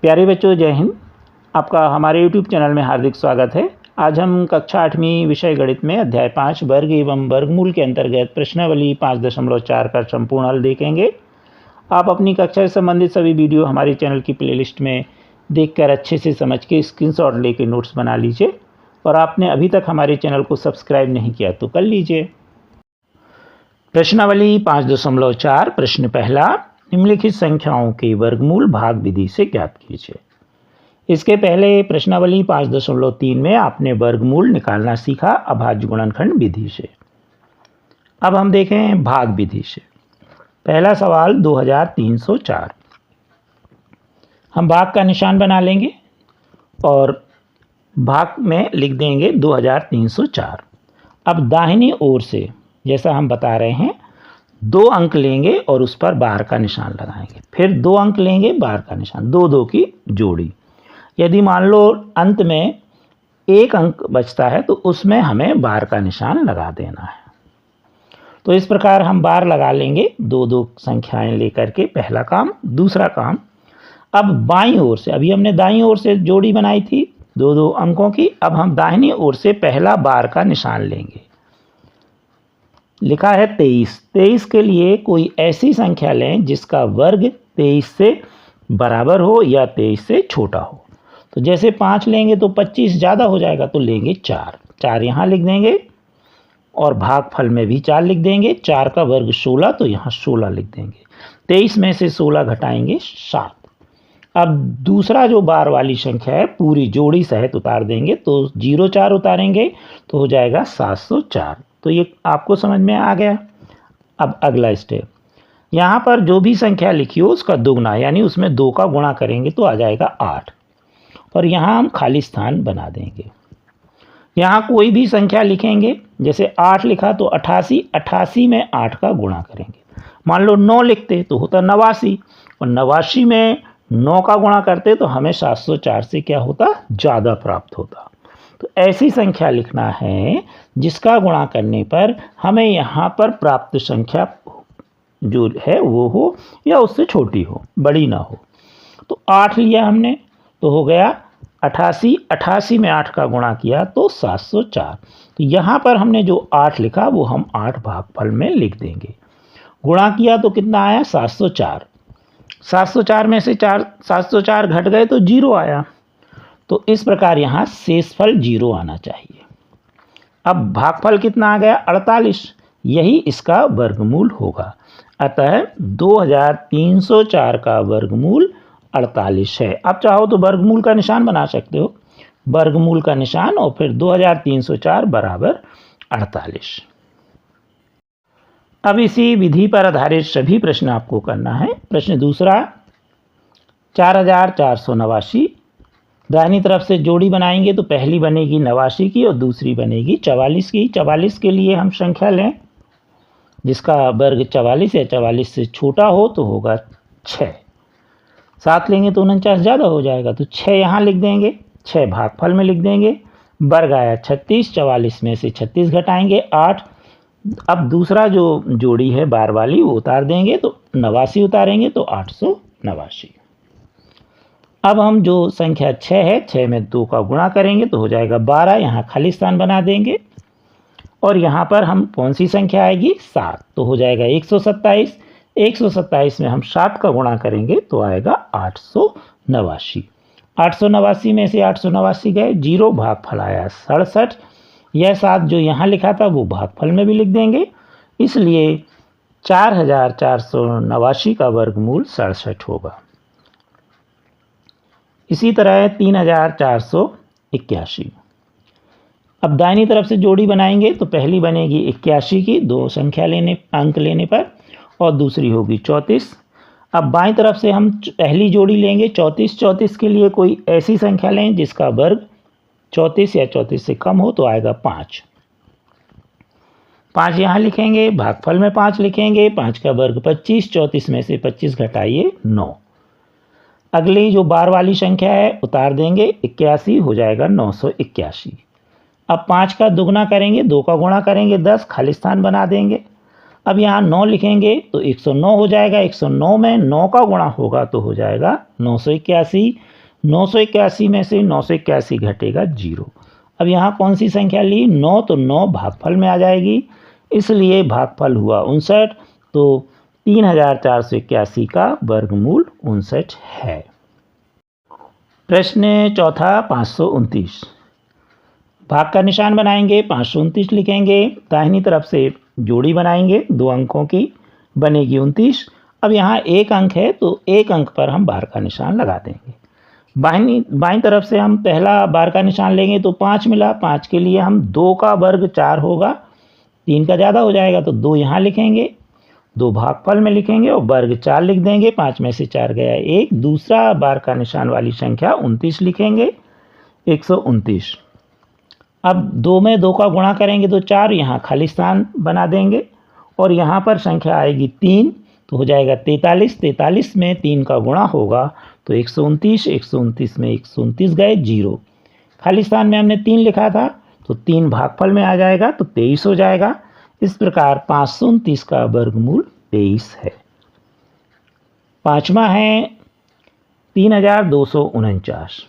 प्यारे बच्चों, जय हिंद। आपका हमारे YouTube चैनल में हार्दिक स्वागत है। आज हम कक्षा 8वीं विषय गणित में अध्याय 5 वर्ग एवं वर्गमूल के अंतर्गत प्रश्नावली 5.4 का संपूर्ण हल देखेंगे। आप अपनी कक्षा से संबंधित सभी वीडियो हमारे चैनल की प्लेलिस्ट में देखकर अच्छे से समझ के स्क्रीनशॉट लेकर नोट्स बना लीजिए। और आपने अभी तक हमारे चैनल को सब्सक्राइब नहीं किया तो कर लीजिए। प्रश्नावली 5.4 प्रश्न पहला, निम्नलिखित संख्याओं के वर्गमूल भाग विधि से ज्ञात कीजिए। इसके पहले प्रश्नावली 5.3 में आपने वर्गमूल निकालना सीखा अभाज्य गुणनखंड विधि से। अब हम देखें भाग विधि से। पहला सवाल 2304। हम भाग का निशान बना लेंगे और भाग में लिख देंगे 2304। अब दाहिनी ओर से जैसा हम बता रहे हैं 2 अंक लेंगे और उस पर बार का निशान लगाएंगे, फिर 2 अंक लेंगे, बार का निशान, 2 की जोड़ी। यदि मान लो अंत में 1 अंक बचता है तो उसमें हमें बार का निशान लगा देना है। तो इस प्रकार हम बार लगा लेंगे 2 संख्याएं लेकर के। पहला काम। दूसरा काम, अब बाईं ओर से, अभी हमने दाईं ओर से जोड़ी बनाई थी 2 अंकों की, अब हम दाहिनी ओर से पहला बार का निशान लेंगे। लिखा है 23। 23 के लिए कोई ऐसी संख्या लें जिसका वर्ग 23 से बराबर हो या 23 से छोटा हो। तो जैसे 5 लेंगे तो 25 ज़्यादा हो जाएगा, तो लेंगे 4। 4 यहाँ लिख देंगे और भागफल में भी 4 लिख देंगे। 4 का वर्ग 16, तो यहाँ 16 लिख देंगे। 23 में से 16 घटाएंगे 7। अब दूसरा जो बार वाली संख्या है पूरी जोड़ी सहित उतार देंगे, तो 0 4 उतारेंगे तो हो जाएगा 704। तो ये आपको समझ में आ गया। अब अगला स्टेप, यहाँ पर जो भी संख्या लिखी हो उसका दुगना, यानी उसमें 2 का गुणा करेंगे तो आ जाएगा 8। और यहाँ हम खाली स्थान बना देंगे। यहाँ कोई भी संख्या लिखेंगे, जैसे 8 लिखा तो 88, 88 में 8 का गुणा करेंगे। मान लो 9 लिखते तो होता 89, और 89 में 9 का गुणा करते तो हमें 704 से क्या होता, ज़्यादा प्राप्त होता। तो ऐसी संख्या लिखना है जिसका गुणा करने पर हमें यहाँ पर प्राप्त संख्या जो है वो हो या उससे छोटी हो, बड़ी ना हो। तो 8 लिया हमने तो हो गया 88, 88 में 8 का गुणा किया तो 704। तो यहाँ पर हमने जो 8 लिखा वो हम 8 भागफल में लिख देंगे। गुणा किया तो कितना आया, 704। 704 में से 704 घट गए तो 0 आया। तो इस प्रकार यहाँ शेषफल 0 आना चाहिए। अब भागफल कितना आ गया, 48। यही इसका वर्गमूल होगा। अतः 2304 का वर्गमूल 48 है। अब चाहो तो वर्गमूल का निशान बना सकते हो, वर्गमूल का निशान, और फिर 2304 बराबर 48। अब इसी विधि पर आधारित सभी प्रश्न आपको करना है। प्रश्न दूसरा 4489। दाहिनी तरफ से जोड़ी बनाएंगे तो पहली बनेगी 89 की और दूसरी बनेगी 44 की। 44 के लिए हम संख्या लें जिसका वर्ग 44 या 44 से छोटा हो तो होगा 6। 7 लेंगे तो 49 ज़्यादा हो जाएगा, तो 6 यहाँ लिख देंगे, 6 भागफल में लिख देंगे। वर्ग आया 36, 44 में से 36 घटाएंगे 8। अब दूसरा जो जोड़ी है बार वाली वो उतार देंगे, तो 89 उतारेंगे तो 889। अब हम जो संख्या 6 है, 6 में 2 का गुणा करेंगे तो हो जाएगा 12। यहाँ खाली स्थान बना देंगे और यहाँ पर हम कौन सी संख्या आएगी, 7, तो हो जाएगा 127। 127 में हम 7 का गुणा करेंगे तो आएगा 889। 889 में से 889 गए, 0 भागफल आया 67। यह 7 जो यहाँ लिखा था वो भागफल में भी लिख देंगे, इसलिए 4489 का वर्गमूल 67 होगा। इसी तरह 3481। अब दाहिनी तरफ से जोड़ी बनाएंगे तो पहली बनेगी 81 की, 2 संख्या अंक लेने पर, और दूसरी होगी 34। अब बाईं तरफ से हम पहली जोड़ी लेंगे 34। 34 के लिए कोई ऐसी संख्या लें जिसका वर्ग 34 या 34 से कम हो तो आएगा 5। 5 यहाँ लिखेंगे, भागफल में 5 लिखेंगे। 5 का वर्ग 25, 34 में से 25 घटाइए 9। अगली जो बार वाली संख्या है उतार देंगे, 81 हो जाएगा 981। अब 5 का दुगना करेंगे, 2 का गुणा करेंगे 10, खाली स्थान बना देंगे। अब यहाँ 9 लिखेंगे तो 109 हो जाएगा। 109 में 9 का गुणा होगा तो हो जाएगा 981। 981 में से 981 घटेगा 0। अब यहाँ कौन सी संख्या ली? 9, तो 9 भागफल में आ जाएगी, इसलिए भागफल हुआ 59। तो 3481 का वर्गमूल 59 है। प्रश्न चौथा 529। भाग का निशान बनाएंगे, 529 लिखेंगे, दाहिनी तरफ से जोड़ी बनाएंगे, 2 अंकों की बनेगी 29। अब यहाँ 1 अंक है तो 1 अंक पर हम बार का निशान लगा देंगे। बाईं तरफ से हम पहला बार का निशान लेंगे तो 5 मिला। 5 के लिए हम 2 का वर्ग 4 होगा, 3 का ज़्यादा हो जाएगा तो 2 यहाँ लिखेंगे, 2 भागफल में लिखेंगे और वर्ग 4 लिख देंगे। 5 में से 4 गया 1। दूसरा बार का निशान वाली संख्या 29 लिखेंगे, 129। अब 2 में 2 का गुणा करेंगे तो 4, यहाँ खाली स्थान बना देंगे और यहाँ पर संख्या आएगी 3 तो हो जाएगा 43। 43 में 3 का गुणा होगा तो 129। 129 में 129 गए 0। खाली स्थान में हमने 3 लिखा था तो 3 भागफल में आ जाएगा तो 23 हो जाएगा। इस प्रकार 529 का वर्गमूल 23 है। पाँचवा है 3249।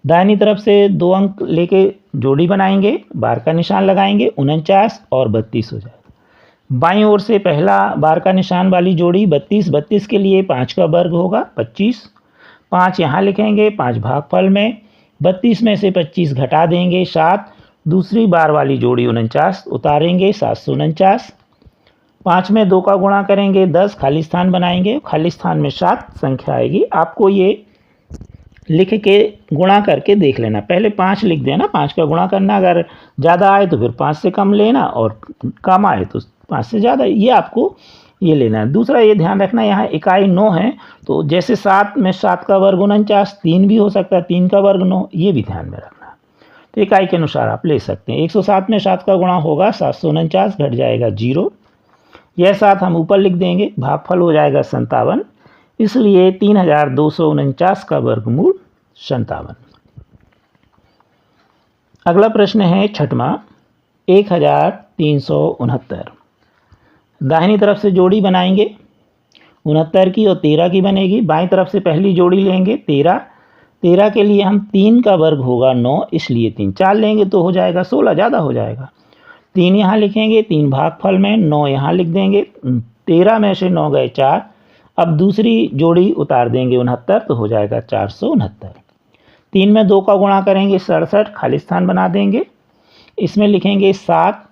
दाहिनी तरफ से 2 अंक लेके जोड़ी बनाएंगे, बार का निशान लगाएंगे, 49 और 32 हो जाएगा। बाईं ओर से पहला बार का निशान वाली जोड़ी 32। 32 के लिए 5 का वर्ग होगा 25। 5 यहाँ लिखेंगे, 5 भागफल में, 32 में से 25 घटा देंगे 7। दूसरी बार वाली जोड़ी 49 उतारेंगे, 749। 5 में 2 का गुणा करेंगे 10, खाली स्थान बनाएंगे, खाली स्थान में 7 संख्या आएगी। आपको ये लिख के गुणा करके देख लेना, पहले 5 लिख देना, 5 का गुणा करना, अगर ज़्यादा आए तो फिर 5 से कम लेना और कम आए तो 5 से ज़्यादा, ये आपको ये लेना है। दूसरा ये ध्यान रखना, यहाँ इकाई 9 है तो जैसे 7 में 7 का वर्ग 49, 3 भी हो सकता है, 3 का वर्ग 9, ये भी ध्यान में रखना। तो इकाई के अनुसार आप ले सकते हैं। 107 में 7 का गुणा होगा 749, घट जाएगा 0। यह 7 हम ऊपर लिख देंगे, भागफल हो जाएगा 57, इसलिए 3249 का वर्गमूल 57। अगला प्रश्न है छठवां 1369। दाहिनी तरफ से जोड़ी बनाएंगे, 69 की और 13 की बनेगी। बाईं तरफ से पहली जोड़ी लेंगे 13। 13 के लिए हम 3 का वर्ग होगा 9, इसलिए 3। 4 लेंगे तो हो जाएगा 16, ज़्यादा हो जाएगा। 3 यहाँ लिखेंगे, 3 भागफल में, 9 यहाँ लिख देंगे। 13 में से 9 गए 4। अब दूसरी जोड़ी उतार देंगे 69 तो हो जाएगा 469। 3 में 2 का गुणा करेंगे 67, खाली स्थान बना देंगे। इसमें लिखेंगे 7,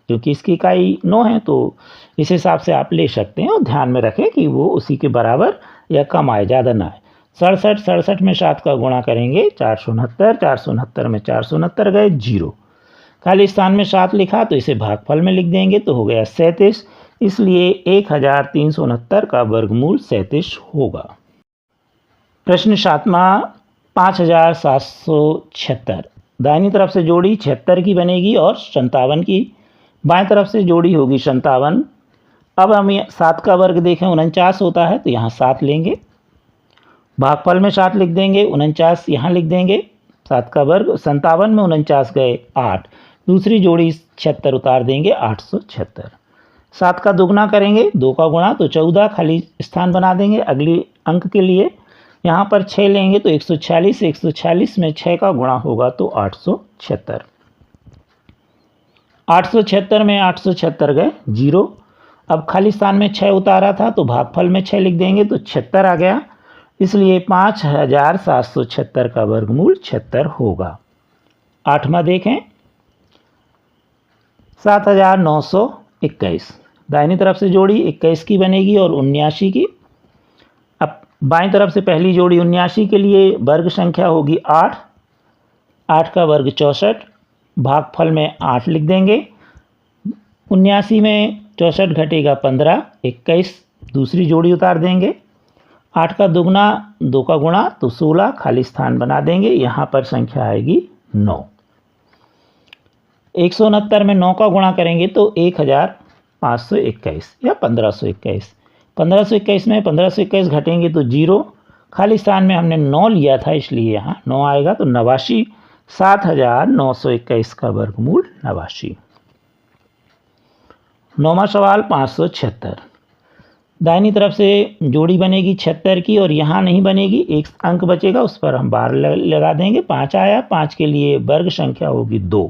क्योंकि इसकी इकाई 9 है तो इस हिसाब से आप ले सकते हैं और ध्यान में रखें कि वो उसी के बराबर या कम आए, ज़्यादा ना आए। 67 में 7 का गुणा करेंगे 469। 469 में 469 गए 0। खाली स्थान में 7 लिखा तो इसे भागफल में लिख देंगे तो हो गया 37, इसलिए 1369 का वर्गमूल 37 होगा। प्रश्न 7वां 5776। दाहिनी तरफ से जोड़ी 76 की बनेगी और 57 की। बाएं तरफ से जोड़ी होगी 57। अब हम 7 का वर्ग देखें 49 होता है तो यहाँ 7 लेंगे, भागफल में 7 लिख देंगे, 49 यहाँ लिख देंगे। 7 का वर्ग 57 में 49 गए 8। दूसरी जोड़ी 76 उतार देंगे, 876। 7 का दुगना करेंगे, 2 का गुणा तो 14, खाली स्थान बना देंगे अगली अंक के लिए। यहाँ पर 6 लेंगे तो 146। 146 में 6 का गुणा होगा तो 876। 876 में 876 गए 0। अब खाली स्थान में 6 उतारा था तो भागफल में 6 लिख देंगे तो 76 आ गया, इसलिए 5776 का वर्गमूल 76 होगा। 8वां देखें 7921। दाहिनी तरफ से जोड़ी 21 की बनेगी और 79 की। अब बाईं तरफ से पहली जोड़ी 79 के लिए वर्ग संख्या होगी 8। 8 का वर्ग 64, भागफल में 8 लिख देंगे। 79 में 64 घटेगा 15, 21। दूसरी जोड़ी उतार देंगे। 8 का दुगना 2 का गुणा तो 16, खाली स्थान बना देंगे। यहाँ पर संख्या आएगी 9। 169 में 9 का गुणा करेंगे तो 1521 या 1521। 1521 में 1521 घटेंगे तो 0। खाली स्थान में हमने 9 लिया था इसलिए यहाँ 9 आएगा तो 89। 7921 का वर्गमूल 89। 9वां सवाल 576। दाहिनी तरफ से जोड़ी बनेगी 76 की और यहाँ नहीं बनेगी, एक अंक बचेगा, उस पर हम बार लगा देंगे। 5 आया, 5 के लिए वर्ग संख्या होगी 2,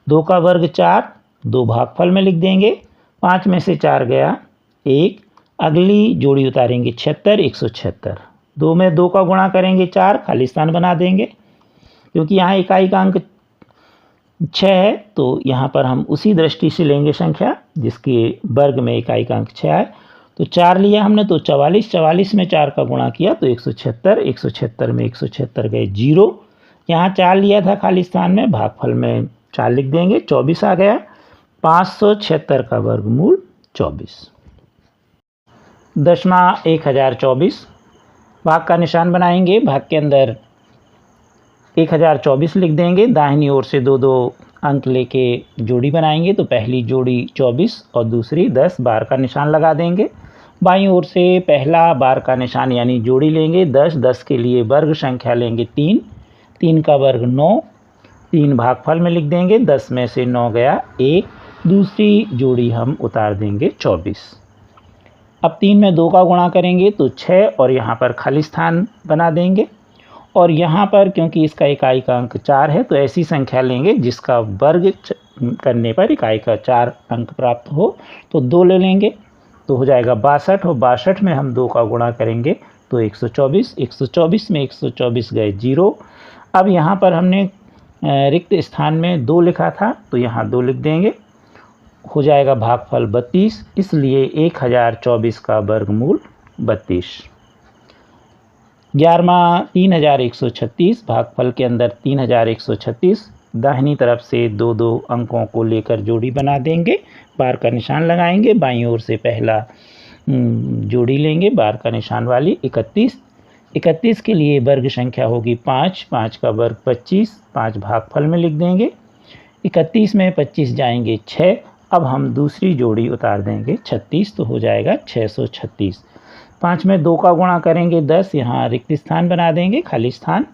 2 का वर्ग 4, 2 भागफल में लिख देंगे। 5 में से 4 गया 1, अगली जोड़ी उतारेंगे 76, 176। 2 में 2 का गुणा करेंगे 4, खाली स्थान बना देंगे। क्योंकि यहाँ इकाई का अंक 6 है तो यहाँ पर हम उसी दृष्टि से लेंगे संख्या जिसके वर्ग में इकाई का अंक 6 है। तो 4 लिया हमने तो 44, 44 में 4 का गुणा किया तो 176, 176 में 176 गए 0। यहाँ 4 लिया था खाली स्थान में, भागफल में 4 लिख देंगे, 24 आ गया। 576 का वर्गमूल 24। 10वां 1024। भाग का निशान बनाएंगे, भाग के अंदर 1024 लिख देंगे। दाहिनी ओर से 2 2 अंक लेके जोड़ी बनाएंगे तो पहली जोड़ी 24 और दूसरी 10, बार का निशान लगा देंगे। बाईं ओर से पहला बार का निशान यानी जोड़ी लेंगे 10, 10 के लिए वर्ग संख्या लेंगे 3, 3 का वर्ग 9, 3 भागफल में लिख देंगे। 10 में से 9 गया 1, दूसरी जोड़ी हम उतार देंगे 24। अब 3 में 2 का गुणा करेंगे तो 6 और यहाँ पर खाली स्थान बना देंगे। और यहाँ पर क्योंकि इसका इकाई का अंक 4 है तो ऐसी संख्या लेंगे जिसका वर्ग करने पर इकाई का 4 अंक प्राप्त हो, तो 2 ले लेंगे तो हो जाएगा 62 और 62 में हम 2 का गुणा करेंगे तो 124, 124 में 124 गए 0। अब यहाँ पर हमने रिक्त स्थान में 2 लिखा था तो यहाँ 2 लिख देंगे, हो जाएगा भागफल 32, इसलिए 1024 का वर्गमूल 32। 11वां 3136। भागफल के अंदर 3136, दाहिनी तरफ से 2 2 अंकों को लेकर जोड़ी बना देंगे, बार का निशान लगाएंगे। बाईं ओर से पहला जोड़ी लेंगे बार का निशान वाली 31, 31 के लिए वर्ग संख्या होगी 5, 5 का वर्ग 25, 5 भागफल में लिख देंगे। 31 में 25 जाएंगे 6, अब हम दूसरी जोड़ी उतार देंगे 36 तो हो जाएगा 636। 5 में 2 का गुणा करेंगे 10, यहाँ रिक्त स्थान बना देंगे, खाली स्थान।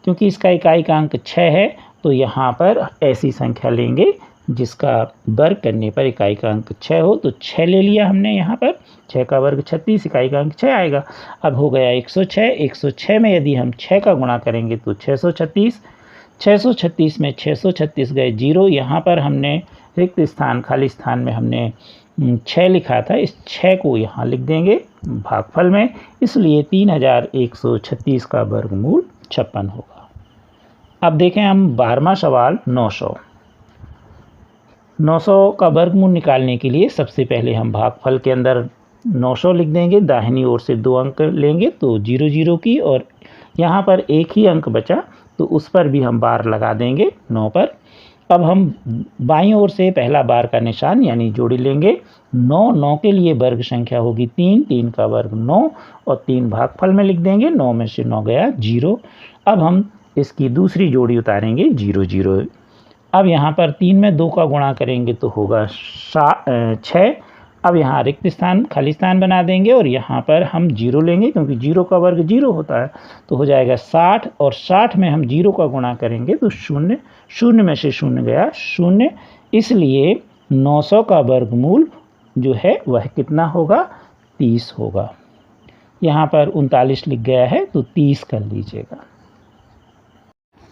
क्योंकि इसका इकाई का अंक 6 है तो यहाँ पर ऐसी संख्या लेंगे जिसका वर्ग करने पर इकाई का अंक 6 हो, तो 6 ले लिया हमने। यहाँ पर 6 का वर्ग 36, इकाई का अंक 6 आएगा। अब हो गया 106, 106 में यदि हम 6 का गुणा करेंगे तो 636, 636 में 636 गए 0। यहाँ पर हमने रिक्त स्थान खाली स्थान में हमने 6 लिखा था, इस 6 को यहाँ लिख देंगे भागफल में, इसलिए 3136 का वर्गमूल 56 होगा। अब देखें हम 12वां सवाल 900। 900 का वर्गमूल निकालने के लिए सबसे पहले हम भागफल के अंदर 900 लिख देंगे, दाहिनी ओर से 2 अंक लेंगे तो 0 0 की, और यहाँ पर एक ही अंक बचा तो उस पर भी हम बार लगा देंगे 9 पर। अब हम बाईं ओर से पहला बार का निशान यानी जोड़ी लेंगे 9, 9 के लिए वर्ग संख्या होगी 3, 3 का वर्ग 9 और 3 भागफल में लिख देंगे। 9 में से 9 गया 0। अब हम इसकी दूसरी जोड़ी उतारेंगे 0 0। अब यहाँ पर 3 में 2 का गुणा करेंगे तो होगा 6। अब यहाँ रिक्त स्थान खाली स्थान बना देंगे और यहाँ पर हम 0 लेंगे क्योंकि 0 का वर्ग 0 होता है, तो हो जाएगा 60 और 60 में हम 0 का गुणा करेंगे तो 0, 0 में से 0 गया 0, इसलिए 900 का वर्गमूल जो है वह कितना होगा 30 होगा। यहाँ पर 39 लिख गया है तो 30 कर लीजिएगा।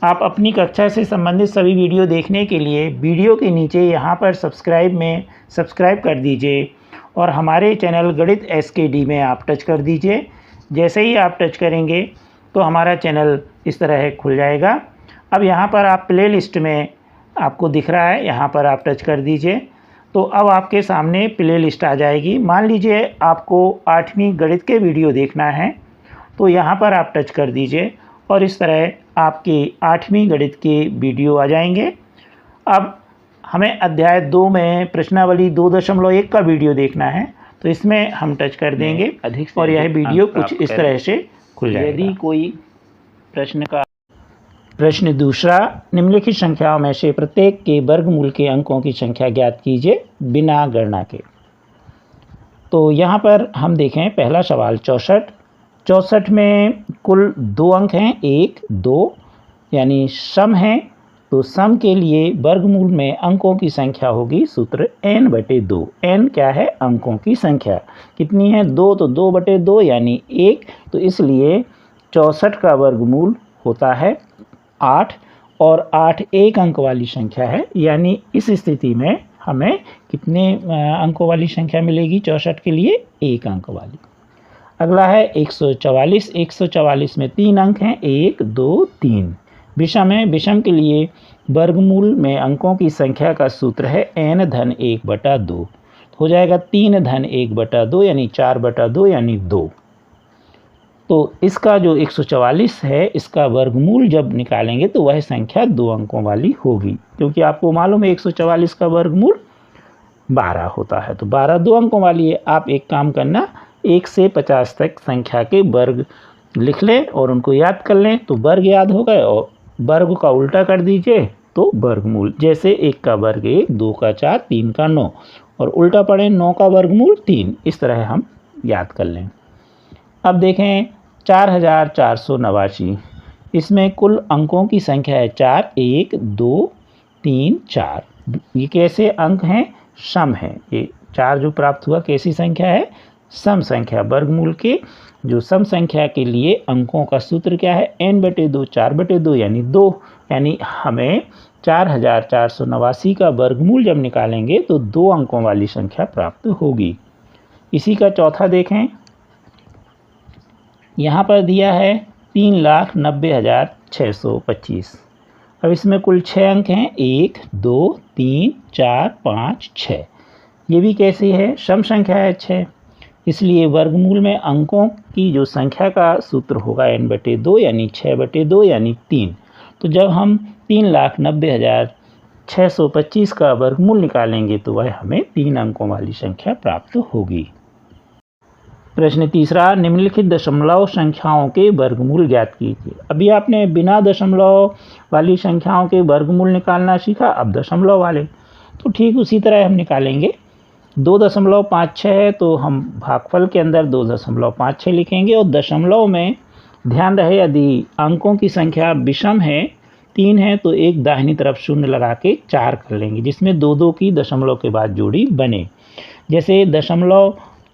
आप अपनी कक्षा से संबंधित सभी वीडियो देखने के लिए वीडियो के नीचे यहाँ पर सब्सक्राइब में सब्सक्राइब कर दीजिए और हमारे चैनल गणित SKD में आप टच कर दीजिए। जैसे ही आप टच करेंगे तो हमारा चैनल इस तरह खुल जाएगा। अब यहाँ पर आप प्ले लिस्ट में आपको दिख रहा है, यहाँ पर आप टच कर दीजिए तो अब आपके सामने प्ले लिस्ट आ जाएगी। मान लीजिए आपको 8वीं गणित के वीडियो देखना है तो यहाँ पर आप टच कर दीजिए और इस तरह आपके 8वीं गणित के वीडियो आ जाएंगे। अब हमें अध्याय 2 में प्रश्नावली 2.1 का वीडियो देखना है तो इसमें हम टच कर देंगे और यह वीडियो कुछ इस तरह से खुल जाएगा। यदि कोई प्रश्न दूसरा, निम्नलिखित संख्याओं में से प्रत्येक के वर्गमूल के अंकों की संख्या ज्ञात कीजिए बिना गणना के। तो यहाँ पर हम देखें पहला सवाल 64, 64 में कुल 2 अंक हैं, 1 2 यानी सम है तो सम के लिए वर्गमूल में अंकों की संख्या होगी सूत्र n/2। n क्या है? अंकों की संख्या। कितनी है? 2, तो 2/2 यानी 1। तो इसलिए 64 का वर्गमूल होता है 8 और 8 एक अंक वाली संख्या है, यानी इस स्थिति में हमें कितने अंकों वाली संख्या मिलेगी 64 के लिए? 1 अंक वाली। अगला है 144। 144 में 3 अंक हैं, 1, 2, 3। विषम है। विषम के लिए वर्गमूल में अंकों की संख्या का सूत्र है n-1/2। हो जाएगा 3-1/2 यानी 4/2 यानी 2। तो इसका जो 144 है, इसका वर्गमूल जब निकालेंगे तो वह संख्या 2 अंकों वाली होगी, क्योंकि आपको मालूम है 144 का वर्गमूल 12 होता है। तो 12 2 अंकों वाली है। आप एक काम करना, 1 से 50 तक संख्या के वर्ग लिख लें और उनको याद कर लें, तो वर्ग याद हो गए और वर्ग का उल्टा कर दीजिए तो वर्गमूल। जैसे 1 का वर्ग 1, 2 का 4, 3 का 9 और उल्टा पढ़ें 9 का वर्गमूल 3। इस तरह हम याद कर लें। अब देखें 4489। इसमें कुल अंकों की संख्या है 4, 1, 2, 3, 4। ये कैसे अंक हैं? सम है। ये 4 जो प्राप्त हुआ कैसी संख्या है? सम संख्या। वर्गमूल के जो सम संख्या के लिए अंकों का सूत्र क्या है? n/2 4/2 यानी 2। यानी हमें 4489 का वर्गमूल जब निकालेंगे तो 2 अंकों वाली संख्या प्राप्त होगी। इसी का चौथा देखें, यहाँ पर दिया है 3,90,625। अब इसमें कुल 6 अंक हैं, 1, 2, 3, 4, 5, 6। ये भी कैसी है? सम संख्या है 6। इसलिए वर्गमूल में अंकों की जो संख्या का सूत्र होगा n/2 यानी 6/2 यानी 3। तो जब हम 3,90,625 का वर्गमूल निकालेंगे तो वह हमें 3 अंकों वाली संख्या प्राप्त होगी। प्रश्न तीसरा, निम्नलिखित दशमलव संख्याओं के वर्गमूल ज्ञात कीजिए। अभी आपने बिना दशमलव वाली संख्याओं के वर्गमूल निकालना सीखा, अब दशमलव वाले। तो ठीक उसी तरह हम निकालेंगे। 2.56 है तो हम भागफल के अंदर 2.56 लिखेंगे और दशमलव में ध्यान रहे यदि अंकों की संख्या विषम है, 3 है, तो एक दाहिनी तरफ शून्य लगा के 4 कर लेंगे, जिसमें 2 की दशमलव के बाद जोड़ी बने। जैसे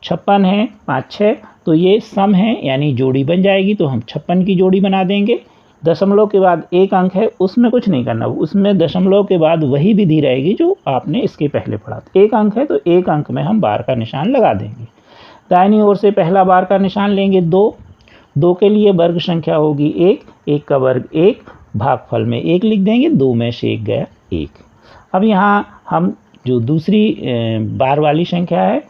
56 है 5-6, तो ये सम है यानी जोड़ी बन जाएगी, तो हम 56 की जोड़ी बना देंगे। दशमलव के बाद एक अंक है, उसमें कुछ नहीं करना, उसमें दशमलव के बाद वही विधि रहेगी जो आपने इसके पहले पढ़ा था। एक अंक है तो एक अंक में हम बार का निशान लगा देंगे। दाहिनी ओर से पहला बार का निशान लेंगे 2 के लिए वर्ग संख्या होगी 1 का वर्ग 1, भागफल में 1 लिख देंगे, 2 में से 1 गया 1। अब यहाँ हम जो दूसरी बार वाली संख्या है,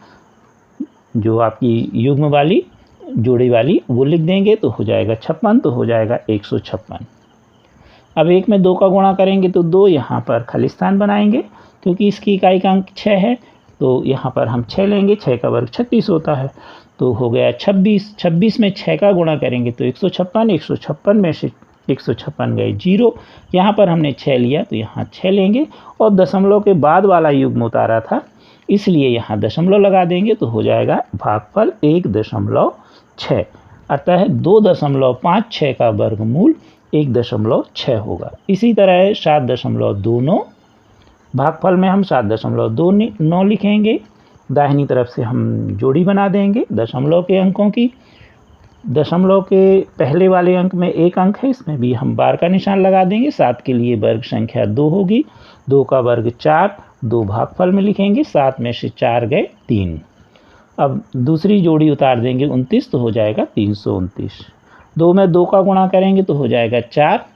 जो आपकी युग्म वाली जोड़ी वाली, वो लिख देंगे तो हो जाएगा 56, तो हो जाएगा 156। अब 1 में 2 का गुणा करेंगे तो 2 यहाँ पर खाली स्थान बनाएंगे, क्योंकि इसकी इकाई का अंक 6 है, तो यहाँ पर हम 6 लेंगे। 6 का वर्ग 36 होता है, तो हो गया 26। 26 में 6 का गुणा करेंगे तो 156, 156 में से 156 गए 0। यहाँ पर हमने 6 लिया तो यहाँ 6 लेंगे और दशमलव के बाद वाला युग्म उतारा था, इसलिए यहाँ दशमलव लगा देंगे, तो हो जाएगा भागफल 1.6। अतः 2.56 का वर्गमूल 1.6 होगा। इसी तरह 7.29, भागफल में हम 7.29 लिखेंगे। दाहिनी तरफ से हम जोड़ी बना देंगे दशमलव के अंकों की। दशमलव के पहले वाले अंक में एक अंक है, इसमें भी हम बार का निशान लगा देंगे। 7 के लिए वर्ग संख्या 2 होगी, 2 का वर्ग 4, 2 भागफल में लिखेंगे, 7 में से 4 गए 3। अब दूसरी जोड़ी उतार देंगे 29, तो हो जाएगा 329। 2 में 2 का गुणा करेंगे तो हो जाएगा 4।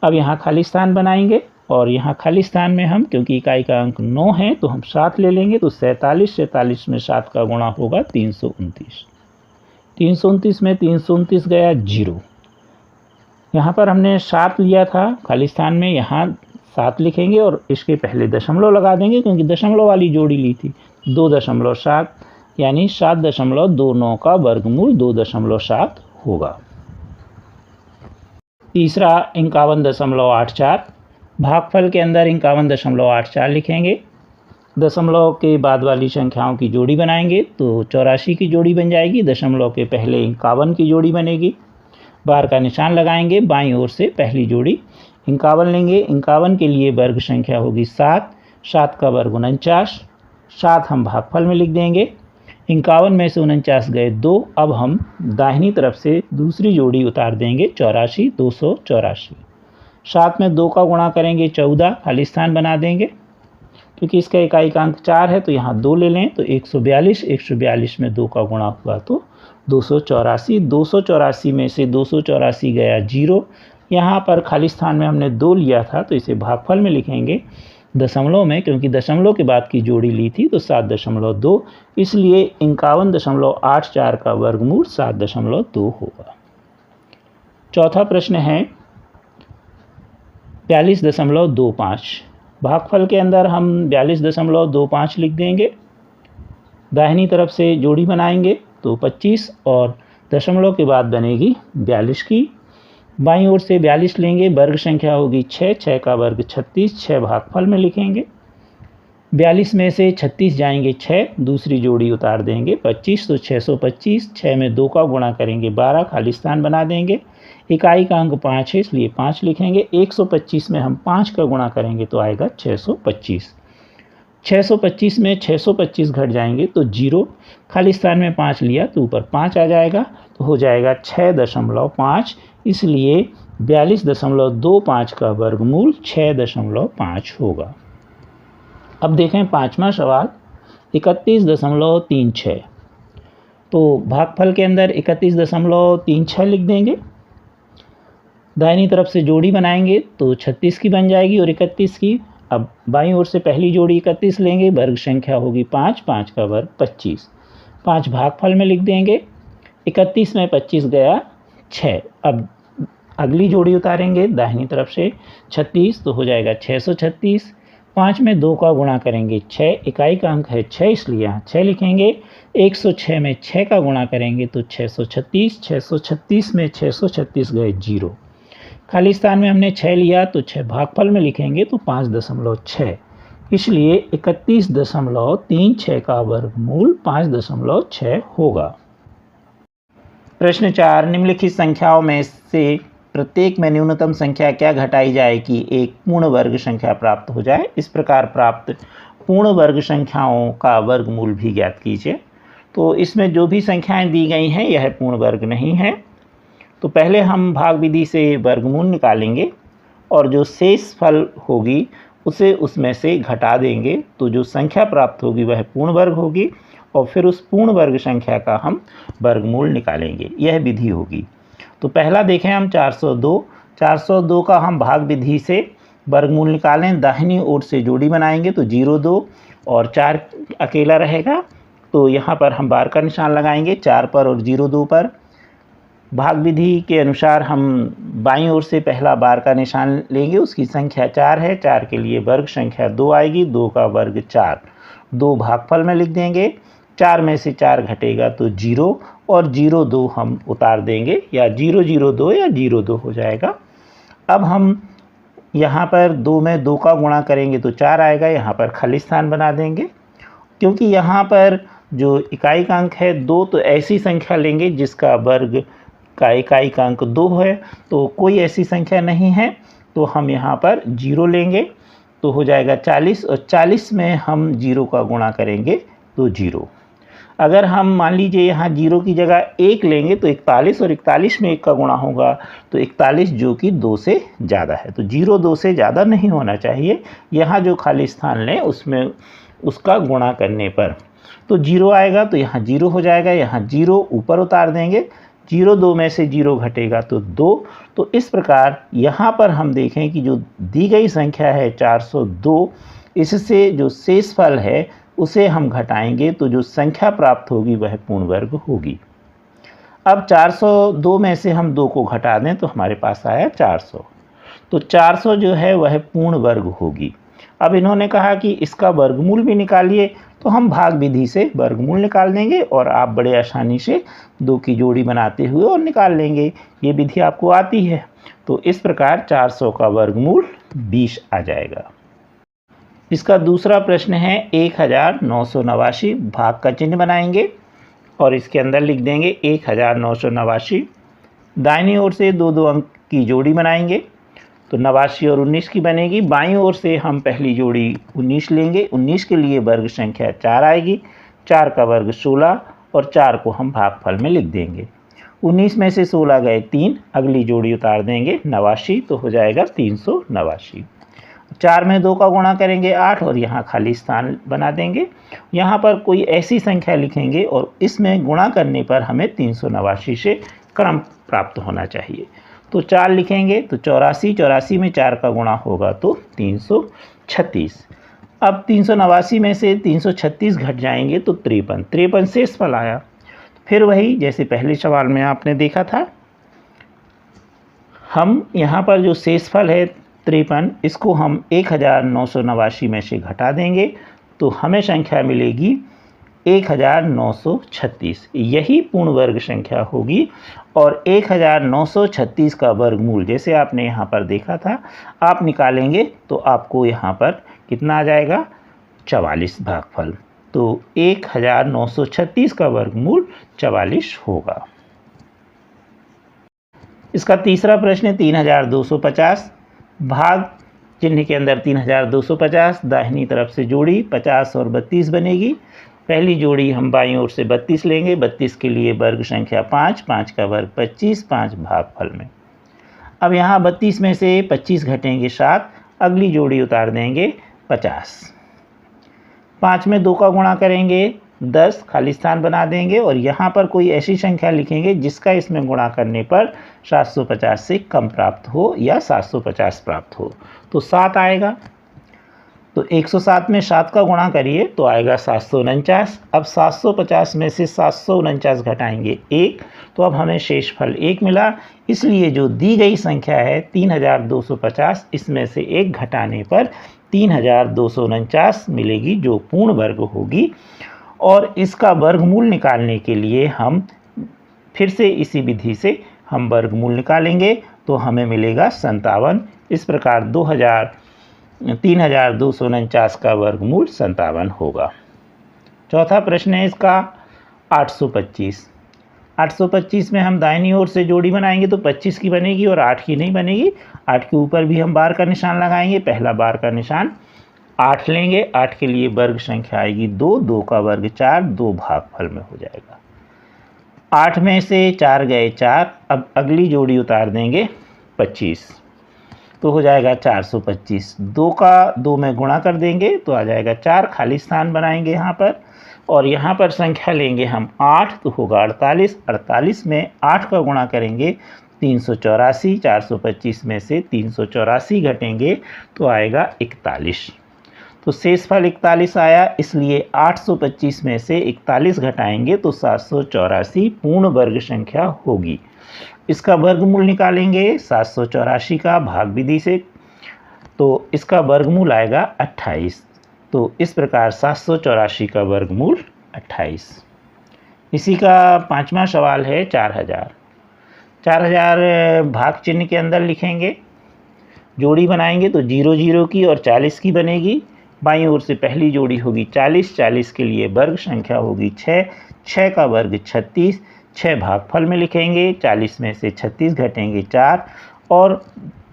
अब यहाँ खाली स्थान बनाएंगे और यहाँ खाली स्थान में हम, क्योंकि इकाई का अंक 9 है, तो हम 7 ले लेंगे, तो 47 में 7 का गुणा होगा 329। 329 में 329 गया 0। यहाँ पर हमने 7 लिया था खाली स्थान में, यहाँ 7 लिखेंगे और इसके पहले दशमलव लगा देंगे, क्योंकि दशमलव वाली जोड़ी ली थी। 2.7 यानी 7.29 का वर्गमूल 2.7 होगा। तीसरा 51.84, भागफल के अंदर 51.84 लिखेंगे। दशमलव के बाद वाली संख्याओं की जोड़ी बनाएंगे तो 84 की जोड़ी बन जाएगी, दशमलव के पहले 51 की जोड़ी बनेगी। बार का निशान लगाएंगे, बाईं ओर से पहली जोड़ी 51 लेंगे, 51 के लिए वर्ग संख्या होगी 7, 7 का वर्ग 49, 7 हम भागफल में लिख देंगे। 51 में से 49 गए 2, अब हम दाहिनी तरफ से दूसरी जोड़ी उतार देंगे 84, 284। 7 में 2 का गुणा करेंगे 14, खाली स्थान बना देंगे। क्योंकि इसका इकाइकांक 4 है तो यहाँ 2 ले लें तो 142, 142 में 2 का गुणा हुआ तो 284, 284 में से 284 गया 0। यहाँ पर खाली स्थान में हमने 2 लिया था तो इसे भागफल में लिखेंगे दशमलव में, क्योंकि दशमलव के बाद की जोड़ी ली थी तो 7.2, इसलिए 51.84 का वर्गमूल 7.2 होगा। चौथा प्रश्न है 42.25। भागफल के अंदर हम 42.25 लिख देंगे। दाहिनी तरफ से जोड़ी बनाएंगे तो 25 और दशमलव के बाद बनेगी 42 की। बाईं ओर से 42 लेंगे, वर्ग संख्या होगी 6, 6 का वर्ग 36, 6 भागफल में लिखेंगे। 42 में से 36 जाएंगे 6, दूसरी जोड़ी उतार देंगे 25 तो 625, 6 में 2 का गुणा करेंगे 12, खाली स्थान बना देंगे। इकाई का अंक 5 है इसलिए 5 लिखेंगे। 125 में हम 5 का गुणा करेंगे तो आएगा 625। 625 में 625 घट जाएंगे तो 0, खाली स्थान में 5 लिया तो ऊपर 5 आ जाएगा तो हो जाएगा 6.5, इसलिए 42.25 का वर्गमूल 6.5 होगा। अब देखें पांचवा सवाल 31.36। तो भागफल के अंदर 31.36 लिख देंगे। दाहिनी तरफ से जोड़ी बनाएंगे तो 36 की बन जाएगी और 31 की। अब बाईं ओर से पहली जोड़ी 31 लेंगे, वर्ग संख्या होगी 5, 5 का वर्ग 25, 5 भागफल में लिख देंगे। 31 में 25 गया 6। अब अगली जोड़ी उतारेंगे दाहिनी तरफ से 36 तो हो जाएगा 636। 5 में 2 का गुणा करेंगे 6, इकाई का अंक है 6 इसलिए यहाँ 6 लिखेंगे। 106 में 6 का गुणा करेंगे तो 636, 636 में 636 गए 0, खाली स्थान में हमने 6 लिया तो 6 भागफल में लिखेंगे तो 5.6, इसलिए 31.36 का वर्गमूल 5.6 होगा। प्रश्न 4, निम्नलिखित संख्याओं में से प्रत्येक में न्यूनतम संख्या क्या घटाई जाए कि एक पूर्ण वर्ग संख्या प्राप्त हो जाए। इस प्रकार प्राप्त पूर्ण वर्ग संख्याओं का वर्गमूल भी ज्ञात कीजिए। तो इसमें जो भी संख्याएं दी गई हैं यह पूर्ण वर्ग नहीं है। तो पहले हम भाग विधि से वर्गमूल निकालेंगे और जो शेष फल होगी उसे उसमें से घटा देंगे, तो जो संख्या प्राप्त होगी वह पूर्ण वर्ग होगी और फिर उस पूर्ण वर्ग संख्या का हम वर्गमूल निकालेंगे। यह विधि होगी। तो पहला देखें हम 402। 402 का हम भाग विधि से वर्गमूल निकालें। दाहिनी ओर से जोड़ी बनाएंगे तो 0, 2 और 4 अकेला रहेगा, तो यहाँ पर हम बार का निशान लगाएंगे 4 पर और 0, 2 पर। भाग विधि के अनुसार हम बाईं ओर से पहला बार का निशान लेंगे, उसकी संख्या 4 है, 4 के लिए वर्ग संख्या 2 आएगी, 2 का वर्ग 4, 2 भागफल में लिख देंगे। 4 में से 4 घटेगा तो 0 और 0, 2 हम उतार देंगे, या 0, 0, 2 या 0, 2 हो जाएगा। अब हम यहाँ पर 2 में 2 का गुणा करेंगे तो 4 आएगा, यहाँ पर खाली स्थान बना देंगे। क्योंकि यहाँ पर जो इकाई का अंक है 2, तो ऐसी संख्या लेंगे जिसका वर्ग का इकाई का अंक 2 है, तो कोई ऐसी संख्या नहीं है, तो हम यहाँ पर 0 लेंगे तो हो जाएगा 40 और 40 में हम 0 का गुणा करेंगे तो 0। अगर हम मान लीजिए यहाँ 0 की जगह 1 लेंगे तो 41 और 41 में 1 का गुणा होगा तो 41, जो कि 2 से ज़्यादा है। तो 0 2 से ज़्यादा नहीं होना चाहिए। यहाँ जो खाली स्थान लें उसमें उसका गुणा करने पर तो 0 आएगा, तो यहाँ 0 हो जाएगा, यहाँ 0 ऊपर उतार देंगे। 0, 2 में से 0 घटेगा तो 2। तो इस प्रकार यहाँ पर हम देखें कि जो दी गई संख्या है 402, इससे जो शेष फल है उसे हम घटाएंगे तो जो संख्या प्राप्त होगी वह पूर्ण वर्ग होगी। अब 402 में से हम 2 को घटा दें तो हमारे पास आया 400। तो 400 जो है वह पूर्ण वर्ग होगी। अब इन्होंने कहा कि इसका वर्गमूल भी निकालिए, तो हम भाग विधि से वर्गमूल निकाल देंगे और आप बड़े आसानी से 2 की जोड़ी बनाते हुए और निकाल लेंगे। ये विधि आपको आती है। तो इस प्रकार 400 का वर्गमूल 20 आ जाएगा। इसका दूसरा प्रश्न है 1989। भाग का चिन्ह बनाएंगे और इसके अंदर लिख देंगे 1989। दाहिनी ओर से 2 2 अंक की जोड़ी बनाएंगे तो 89 और 19 की बनेगी। बाईं ओर से हम पहली जोड़ी 19 लेंगे, 19 के लिए वर्ग संख्या 4 आएगी, 4 का वर्ग 16 और 4 को हम भागफल में लिख देंगे। 19 में से 16 गए 3, अगली जोड़ी उतार देंगे 89, तो हो जाएगा 389। 4 में 2 का गुणा करेंगे 8 और यहाँ खाली स्थान बना देंगे। यहाँ पर कोई ऐसी संख्या लिखेंगे और इसमें गुणा करने पर हमें 389 से क्रम प्राप्त होना चाहिए। तो 4 लिखेंगे तो 84, 84 में 4 का गुणा होगा तो 336। अब 389 में से 336 घट जाएंगे तो 53, 53 शेष फल आया। फिर वही जैसे पहले सवाल में आपने देखा था, हम यहाँ पर जो शेषफल है 53, इसको हम 1989 में से घटा देंगे तो हमें संख्या मिलेगी 1936। यही पूर्ण वर्ग संख्या होगी। और 1936 का वर्गमूल जैसे आपने यहाँ पर देखा था, आप निकालेंगे तो आपको यहाँ पर कितना आ जाएगा, 44 भागफल। तो 1936 का वर्गमूल 44 होगा। इसका तीसरा प्रश्न है 3250। भाग चिन्ह के अंदर 3250, दाहिनी तरफ से जोड़ी 50 और 32 बनेगी। पहली जोड़ी हम बाईं ओर से 32 लेंगे, 32 के लिए वर्ग संख्या 5, 5 का वर्ग 25, 5 भागफल में। अब यहाँ 32 में से 25 घटेंगे 7, अगली जोड़ी उतार देंगे 50। 5 में 2 का गुणा करेंगे 10, खाली स्थान बना देंगे और यहाँ पर कोई ऐसी संख्या लिखेंगे जिसका इसमें गुणा करने पर 750 से कम प्राप्त हो या 750 प्राप्त हो। तो 7 आएगा। तो 107 में 7 का गुणा करिए तो आएगा 749। अब 750 में से 749 घटाएंगे 1, तो अब हमें शेषफल 1 मिला। इसलिए जो दी गई संख्या है 3250, इसमें से 1 घटाने पर 3249 मिलेगी जो पूर्ण वर्ग होगी। और इसका वर्गमूल निकालने के लिए हम फिर से इसी विधि से हम वर्गमूल निकालेंगे तो हमें मिलेगा 57। इस प्रकार 3249 का वर्गमूल 57 होगा। चौथा प्रश्न है इसका 825। 825 में हम दाहिनी ओर से जोड़ी बनाएंगे तो 25 की बनेगी और 8 की नहीं बनेगी। 8 के ऊपर भी हम बार का निशान लगाएंगे। पहला बार का निशान 8 लेंगे, 8 के लिए वर्ग संख्या आएगी 2, 2 का वर्ग 4, 2 भागफल में हो जाएगा। 8 में से 4 गए 4, अब अगली जोड़ी उतार देंगे 25, तो हो जाएगा 425। 2 का 2 में गुणा कर देंगे तो आ जाएगा 4, खाली स्थान बनाएंगे यहाँ पर और यहाँ पर संख्या लेंगे हम 8, तो होगा 48। 48 में 8 का गुणा करेंगे 384, 425 में से 384 घटेंगे तो आएगा 41। तो शेषफल 41 आया, इसलिए 825 में से 41 घटाएंगे तो 784 पूर्ण वर्ग संख्या होगी। इसका वर्गमूल निकालेंगे 784 का भाग विधि से, तो इसका वर्गमूल आएगा 28। तो इस प्रकार 784 का वर्गमूल 28। इसी का पांचवा सवाल है 4000। 4000 भाग चिन्ह के अंदर लिखेंगे, जोड़ी बनाएंगे तो 0 0 की और 40 की बनेगी। बाईं ओर से पहली जोड़ी होगी 40, 40 के लिए वर्ग संख्या होगी 6, 6 का वर्ग 36, 6 भागफल में लिखेंगे। 40 में से 36 घटेंगे 4 और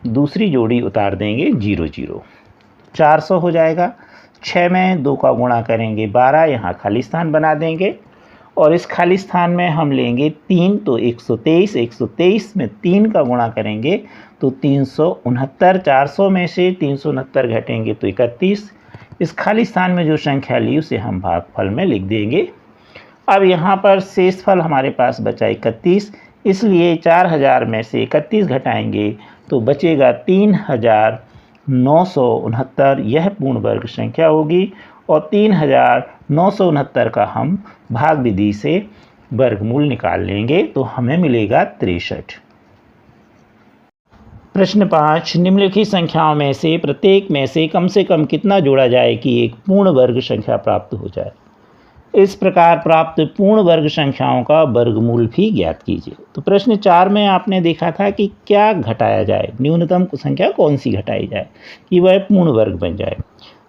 दूसरी जोड़ी उतार देंगे 0 0, 400 हो जाएगा। 6 में 2 का गुणा करेंगे 12, यहाँ खाली स्थान बना देंगे और इस खाली स्थान में हम लेंगे 3, तो 123, 123 में 3 का गुणा करेंगे तो 369। 400 में से 369 घटेंगे तो 31। इस खाली स्थान में जो संख्या ली उसे हम भागफल में लिख देंगे। अब यहाँ पर शेषफल हमारे पास बचा 31, इसलिए 4000 में से 31 घटाएंगे तो बचेगा 3969। यह पूर्ण वर्ग संख्या होगी और 3969 का हम भाग विधि से वर्गमूल निकाल लेंगे तो हमें मिलेगा 63। प्रश्न 5, निम्नलिखित संख्याओं में से प्रत्येक में से कम कितना जोड़ा जाए कि एक पूर्ण वर्ग संख्या प्राप्त हो जाए। इस प्रकार प्राप्त पूर्ण वर्ग संख्याओं का वर्गमूल भी ज्ञात कीजिए। तो प्रश्न 4 में आपने देखा था कि क्या घटाया जाए, न्यूनतम संख्या कौन सी घटाई जाए कि वह पूर्ण वर्ग बन जाए।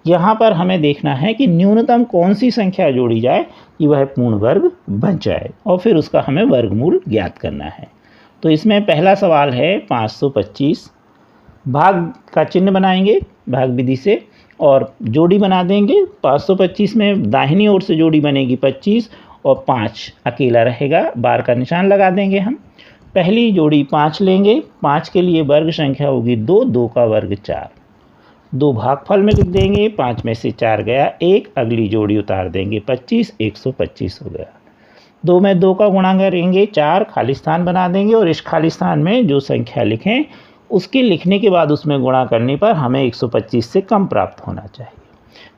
यहाँ पर हमें देखना है कि न्यूनतम कौन सी संख्या जोड़ी जाए कि वह पूर्ण वर्ग बन जाए और फिर उसका हमें वर्गमूल ज्ञात करना है। तो इसमें पहला सवाल है 525। भाग का चिन्ह बनाएंगे भाग विधि से और जोड़ी बना देंगे। 525 में दाहिनी ओर से जोड़ी बनेगी 25 और 5 अकेला रहेगा, बार का निशान लगा देंगे हम। पहली जोड़ी 5 लेंगे, 5 के लिए वर्ग संख्या होगी 2, 2 का वर्ग 4। 2 भागफल में लिख देंगे, 5 में से 4 गया 1, अगली जोड़ी उतार देंगे 25, 125 हो गया। 2 में 2 का गुणा करेंगे 4, खाली स्थान बना देंगे और इस खाली स्थान में जो संख्या लिखें उसके लिखने के बाद उसमें गुणा करने पर हमें 125 से कम प्राप्त होना चाहिए।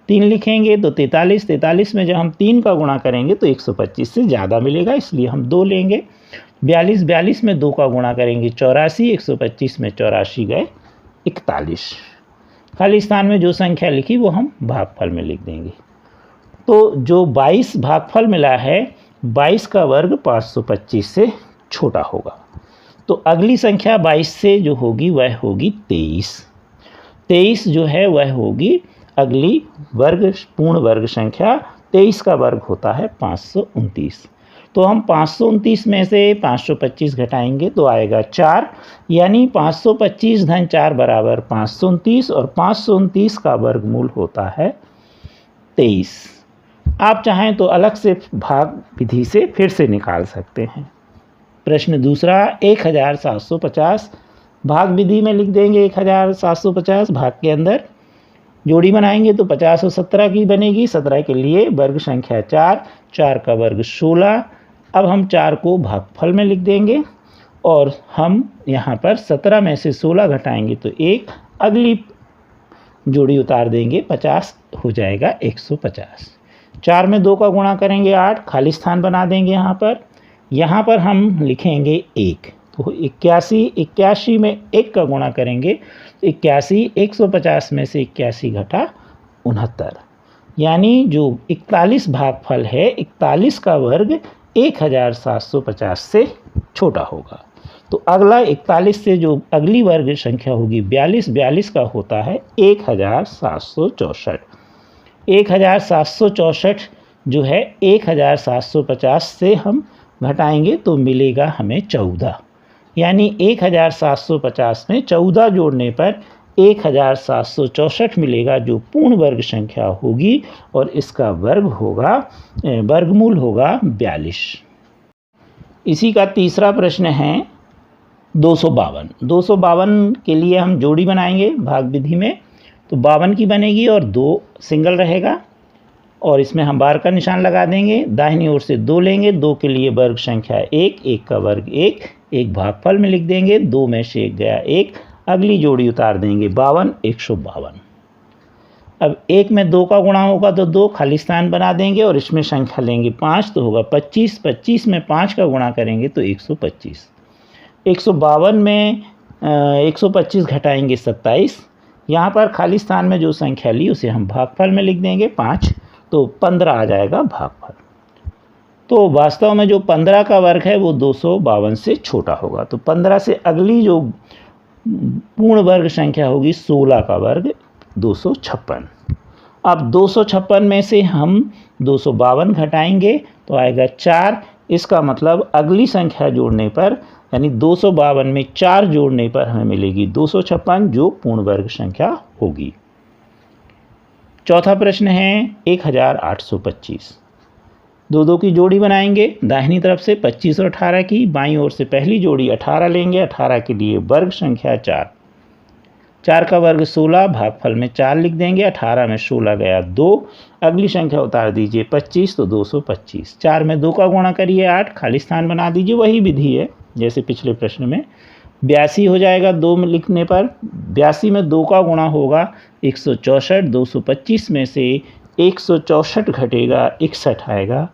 3 लिखेंगे तो 43, 43 में जब हम 3 का गुणा करेंगे तो 125 से ज़्यादा मिलेगा, इसलिए हम 2 लेंगे। 42, 42 में 2 का गुणा करेंगे 84, 125 में 84 गए 41। खाली स्थान में जो संख्या लिखी वो हम भागफल में लिख देंगे। तो जो 22 भागफल मिला है 22 का वर्ग 525 से छोटा होगा। तो अगली संख्या 22 से जो होगी वह होगी 23। 23 जो है वह होगी अगली वर्ग पूर्ण वर्ग संख्या। 23 का वर्ग होता है 529। तो हम 529 में से 525 घटाएंगे तो आएगा 4, यानी 525 धन 4 बराबर 529 और 529 का वर्गमूल होता है 23। आप चाहें तो अलग से भाग विधि से फिर से निकाल सकते हैं। प्रश्न दूसरा 1750 भाग विधि में लिख देंगे 1750। भाग के अंदर जोड़ी बनाएंगे तो 50 और 17 की बनेगी। 17 के लिए वर्ग संख्या 4, 4 का वर्ग 16। अब हम 4 को भागफल में लिख देंगे और हम यहाँ पर 17 में से 16 घटाएंगे तो 1, अगली जोड़ी उतार देंगे 50 हो जाएगा 150। 4 में 2 का गुणा करेंगे 8, खाली स्थान बना देंगे यहाँ पर हम लिखेंगे 1। तो 81, 81 में 1 का गुणा करेंगे 81, 150 में से 81 घटा 69, यानी जो 41 भागफल है 41 का वर्ग 1750 से छोटा होगा। तो अगला 41 से जो अगली वर्ग संख्या होगी 42, 42 का होता है 1764। 1764 जो है 1750 से हम घटाएंगे तो मिलेगा हमें 14, यानी 1750 में 14 जोड़ने पर 1764 मिलेगा जो पूर्ण वर्ग संख्या होगी और इसका वर्गमूल होगा 42। इसी का तीसरा प्रश्न है 252। 252 के लिए हम जोड़ी बनाएंगे भाग विधि में, तो 52 की बनेगी और 2 सिंगल रहेगा और इसमें हम बार का निशान लगा देंगे। दाहिनी ओर से 2 लेंगे, 2 के लिए वर्ग संख्या 1, 1 का वर्ग 1, 1 भागफल में लिख देंगे। 2 में से 1 गया 1, अगली जोड़ी उतार देंगे 52, 152। अब 1 में 2 का गुणा होगा तो 2, खाली स्थान बना देंगे और इसमें संख्या लेंगे 5 तो होगा 25। 25 में 5 का गुणा करेंगे तो 125। 152 में 125 घटाएंगे 27। यहाँ पर खाली स्थान में जो संख्या ली उसे हम भागफल में लिख देंगे 5, तो 15 आ जाएगा भागफल। तो वास्तव में जो 15 का वर्ग है वो 252 से छोटा होगा। तो 15 से अगली जो पूर्ण वर्ग संख्या होगी 16 का वर्ग 256। अब 256 में से हम 252 घटाएंगे तो आएगा 4। इसका मतलब अगली संख्या जोड़ने पर यानी 252 में 4 जोड़ने पर हमें मिलेगी 256 जो पूर्ण वर्ग संख्या होगी। चौथा प्रश्न है 1825। 2 की जोड़ी बनाएंगे दाहिनी तरफ से 25 और 18 की, बाईं ओर से पहली जोड़ी 18 लेंगे। 18 के लिए वर्ग संख्या 4, 4 का वर्ग 16, भागफल में 4 लिख देंगे। 18 में 16 गया 2, अगली संख्या उतार दीजिए 25 तो 225। 4 में 2 का गुणा करिए 8, खाली स्थान बना दीजिए, वही विधि है जैसे पिछले प्रश्न में। 82 हो जाएगा 2 में लिखने पर। 82 में 2 का गुणा होगा 164। 225 में से 164 घटेगा 61 आएगा।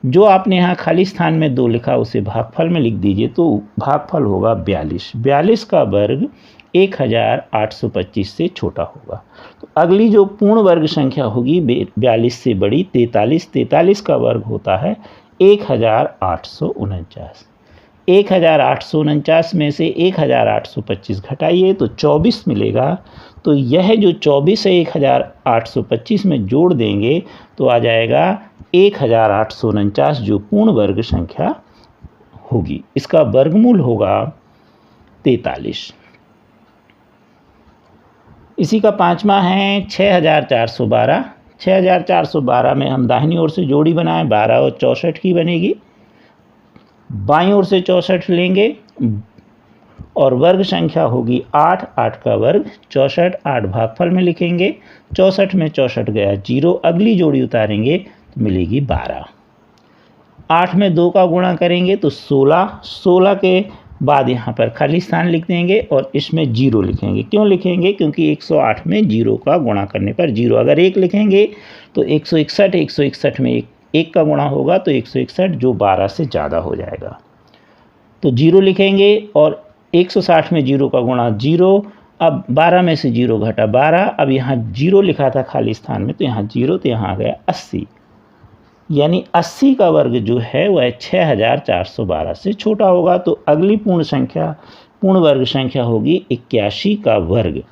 जो आपने यहाँ खाली स्थान में 2 लिखा उसे भागफल में लिख दीजिए तो भागफल होगा 42। 42 का वर्ग 1825 से छोटा होगा। तो अगली जो पूर्ण वर्ग संख्या होगी 42 से बड़ी 43। 43 का वर्ग होता है 1849। 1849 में से 1825 घटाइए तो 24 मिलेगा। तो यह जो 24 है 1825 में जोड़ देंगे तो आ जाएगा 1849 जो पूर्ण वर्ग संख्या होगी। इसका वर्गमूल होगा 43। इसी का पाँचवा है 6412। 6412 में हम दाहिनी ओर से जोड़ी बनाएं, 12 और 64 की बनेगी। बाईं ओर से 64 लेंगे और वर्ग संख्या होगी 8, 8 का वर्ग 64, 8 भागफल में लिखेंगे। 64 में 64 गया 0, अगली जोड़ी उतारेंगे तो मिलेगी 12। 8 में 2 का गुणा करेंगे तो 16, 16 के बाद यहाँ पर खाली स्थान लिख देंगे और इसमें 0 लिखेंगे। क्यों लिखेंगे? क्योंकि 108 में 0 का गुणा करने पर 0, अगर 1 लिखेंगे तो 161, 161 में 1 का गुणा होगा तो 161 जो 12 से ज़्यादा हो जाएगा, तो 0 लिखेंगे। और 160 में 0 का गुणा 0, अब 12 में से 0 घटा 12, अब यहाँ 0 लिखा था खाली स्थान में तो यहाँ 0, तो यहाँ आ गया 80, यानी 80 का वर्ग जो है वह 6412 से छोटा होगा। तो अगली पूर्ण वर्ग संख्या होगी 81 का वर्ग,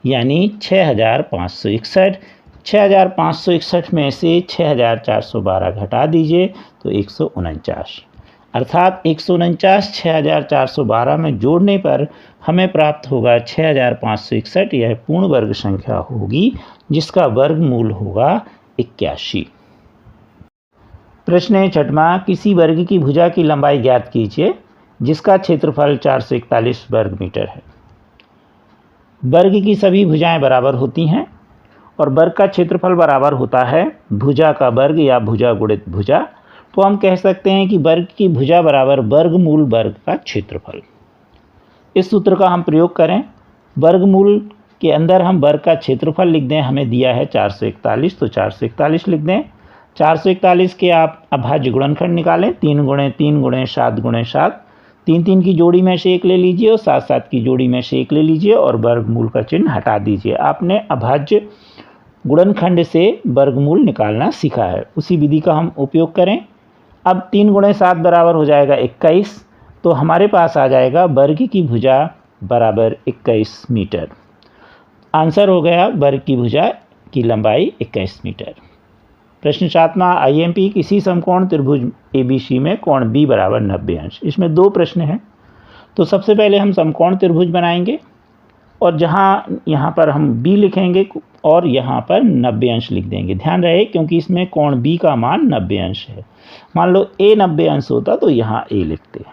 यानी 6561। 6561 में से 6412 घटा दीजिए तो 149, अर्थात 149 6412 में जोड़ने पर हमें प्राप्त होगा 6561। यह पूर्ण वर्ग संख्या होगी जिसका वर्गमूल होगा 81। प्रश्न छठवां, किसी वर्ग की भुजा की लंबाई ज्ञात कीजिए जिसका क्षेत्रफल 441 वर्ग मीटर है। वर्ग की सभी भुजाएं बराबर होती हैं और वर्ग का क्षेत्रफल बराबर होता है भुजा का वर्ग या भुजा गुणित भुजा। तो हम कह सकते हैं कि वर्ग की भुजा बराबर वर्गमूल वर्ग का क्षेत्रफल। इस सूत्र का हम प्रयोग करें, वर्गमूल के अंदर हम वर्ग का क्षेत्रफल लिख दें, हमें दिया है 441, तो 441 लिख दें। 441 के आप अभाज्य गुणनखंड निकालें, 3 गुणे 3 गुणे 7 गुणे 7, 3 3 की जोड़ी में से 1 ले लीजिए और 7 7 की जोड़ी में से 1 ले लीजिए और वर्गमूल का चिन्ह हटा दीजिए। आपने अभाज्य गुणनखंड से वर्गमूल निकालना सीखा है, उसी विधि का हम उपयोग करें। अब 3 गुणे 7 बराबर हो जाएगा 21, तो हमारे पास आ जाएगा वर्ग की भुजा बराबर 21 मीटर। आंसर हो गया वर्ग की भुजा की लंबाई 21 मीटर। प्रश्न 7वां, IMP किसी समकोण त्रिभुज ABC में कोण B बराबर 90 अंश। इसमें 2 प्रश्न हैं, तो सबसे पहले हम समकोण त्रिभुज बनाएंगे और यहाँ पर हम B लिखेंगे और यहाँ पर 90 अंश लिख देंगे। ध्यान रहे क्योंकि इसमें कोण B का मान 90 अंश है। मान लो A 90 अंश होता तो यहाँ A लिखते।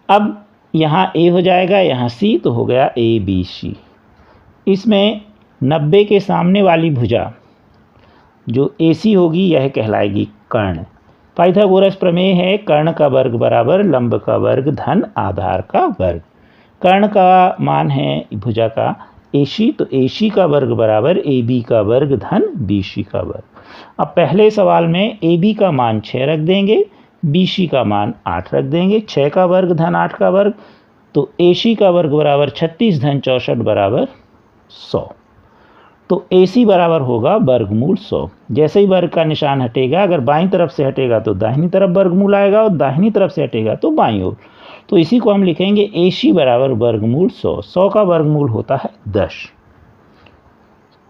अब यहाँ A हो जाएगा, यहाँ C, तो हो गया ABC। इसमें 90 के सामने वाली भुजा जो AC होगी यह कहलाएगी कर्ण। पाइथागोरस प्रमेय है, कर्ण का वर्ग बराबर लंब का वर्ग धन आधार का वर्ग। कर्ण का मान है भुजा का AC, तो AC का वर्ग बराबर AB का वर्ग धन BC का वर्ग। अब पहले सवाल में AB का मान 6 रख देंगे, BC का मान 8 रख देंगे। 6 का वर्ग धन 8 का वर्ग, तो AC का वर्ग बराबर 36 धन 64 बराबर 100। तो AC बराबर होगा वर्गमूल 100। जैसे ही वर्ग का निशान हटेगा, अगर बाईं तरफ से हटेगा तो दाहिनी तरफ वर्गमूल आएगा और दाहिनी तरफ से हटेगा तो बाईं ओर। तो इसी को हम लिखेंगे AC बराबर वर्गमूल 100। 100 का वर्गमूल होता है 10,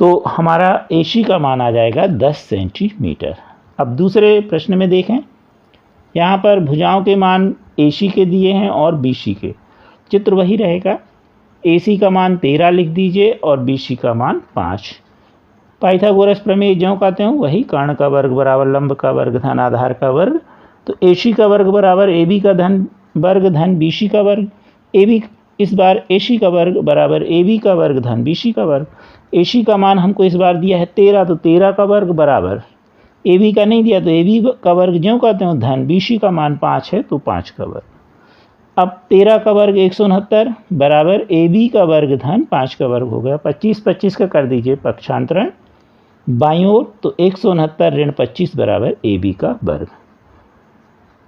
तो हमारा AC का मान आ जाएगा 10 सेंटीमीटर। अब दूसरे प्रश्न में देखें, यहाँ पर भुजाओं के मान AC के दिए हैं और BC के, चित्र वही रहेगा। AC का मान 13 लिख दीजिए और BC का मान 5। पाइथागोरस प्रमेय ज्यों कहते हैं वही, कर्ण का वर्ग बराबर लंब का वर्ग धन आधार का वर्ग। तो AC का वर्ग बराबर AB का धन वर्ग धन BC का वर्ग। AB इस बार AC का वर्ग बराबर AB का वर्ग धन BC का वर्ग। AC का मान हमको इस बार दिया है 13, तो 13 का वर्ग बराबर, AB का नहीं दिया तो AB का वर्ग ज्यों कहते हैं धन, BC का मान 5 है तो 5 का वर्ग। अब 13 का वर्ग 169 बराबर AB का वर्ग धन 5 का वर्ग हो गया। 25 25 का कर दीजिए पक्षांतरण बाईं ओर, तो 169 ऋण 25 बराबर AB का वर्ग।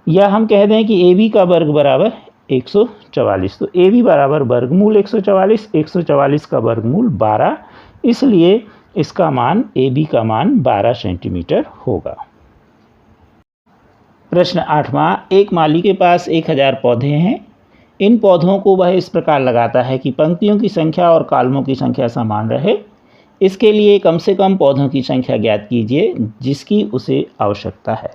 या हम कह दें कि AB का वर्ग बराबर 144, तो AB बराबर वर्गमूल 144, 144 का वर्गमूल 12, इसलिए इसका मान AB का मान 12 सेंटीमीटर होगा। प्रश्न 8वां, एक माली के पास 1000 पौधे हैं। इन पौधों को वह इस प्रकार लगाता है कि पंक्तियों की संख्या और कॉलमों की संख्या समान रहे। इसके लिए कम से कम पौधों की संख्या ज्ञात कीजिए जिसकी उसे आवश्यकता है।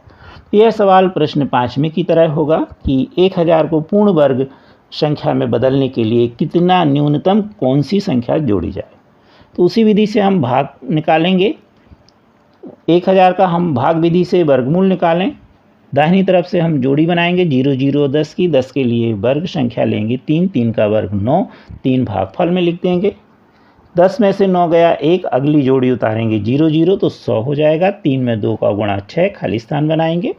यह सवाल प्रश्न 5 की तरह होगा कि 1000 को पूर्ण वर्ग संख्या में बदलने के लिए कितना न्यूनतम कौन सी संख्या जोड़ी जाए। तो उसी विधि से हम भाग निकालेंगे। 1000 का हम भाग विधि से वर्गमूल निकालें। दाहिनी तरफ से हम जोड़ी बनाएंगे 0 0 10 की। 10 के लिए वर्ग संख्या लेंगे 3, 3 का वर्ग 9, 3 भागफल में लिख देंगे। 10 में से 9 गया 1, अगली जोड़ी उतारेंगे 0 0 तो 100 हो जाएगा। 3 में 2 का गुणा 6, खाली स्थान बनाएंगे